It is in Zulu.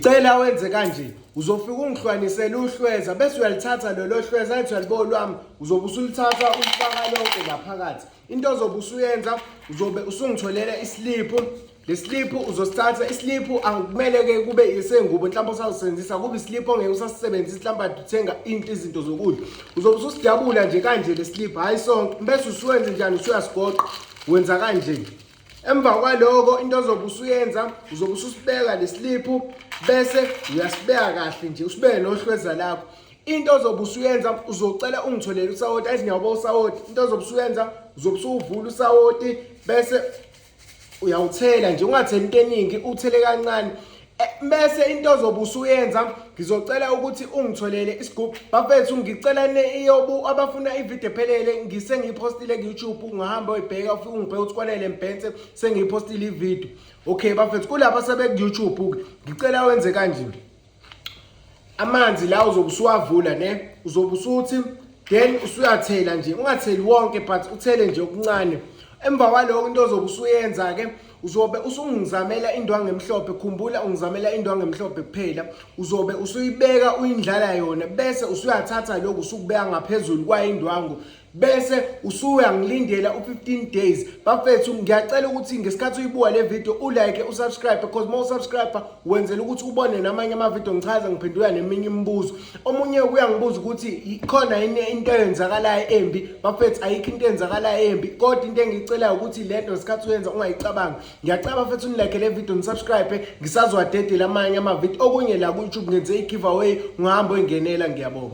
Cela wenze kanje, uzofika ungihlukanisele uhlweza bese uyalithatha lelo hlweza ethi uyalibona lwami, uzobe usulithatha ulifaka lonke ngaphakathi. Into ozobe usuyenza, uzobe usungitholele isliphu. Le sliphu uzosithatha, isliphu akukumele ke kube isengubo mhlawumbe usawusebenzisa kube isliphu ongeke usasebenzisa mhlawumbe uthenga izinto zokudla. Uzobe ususidabula nje kanje le sliphu, hayi sonke, bese usuwenza njani, usuyasigoqa, wenza kanje. Emva kwaloko into ozobe usuyenza, uzobe ususibeka le sliphu bese uyasibeka kahle nje, usibeke nohlweza lakho. Into ozobe usuyenza, uzocela ungitholele usawoti, athi ngiyabo usawoti. Into ozobe usuyenza, uzobe usuvula usawoti bese uyawuthela nje, ungatheli into eningi, uthele kancane. Bese into ozobe usuyenza, ngizocela ukuthi ungitholele isigubhu. Bafethu ngicela iyobu abafuna ivideo ephelele ngisengiyipostile ku YouTube, ungahamba uyibheka ufike ungibheke ukuthi kwanele mbhense sengiyipostile ivideo. Okay bafethu, kulapha sebe ku YouTube ngicela wenze kanje. Amanzi la uzobe usuwavula ne, uzobe usuthi then usuyathela nje, ungatheli wonke but uthele nje okuncane. Emva kwaloko into ozobe usuyenza ke, uzobe usungizamela indwangu emhlophe. Khumbula ungizamela indwangu emhlophe kuphela. Uzobe usuyibeka uyindlala yona bese usuyathatha lokho usukubeka ngaphezulu kwayindwangu bese usuyangilindela u15 days. Bafethu ngiyacela ukuthi ngesikhathi uyibuka le video ulike usubscribe, because uma usubscribe wenzela ukuthi ubone namanye ama video ngichaza ngiphendula neminye imibuzo. Omunye uyangibuza ukuthi ikhona yini into eyenzakalayo embi. Bafethu ayikho into eyenzakalayo embi, kodwa into engicelayo ukuthi lento ngesikhathi uyenza ungayicabanga. Ngiyacela bafethu nilike le video nisubscribe, ngisazwadedela amanye ama video. Okunye la ku YouTube ngenze i giveaway, ungahamba uyingenela, ngiyabonga.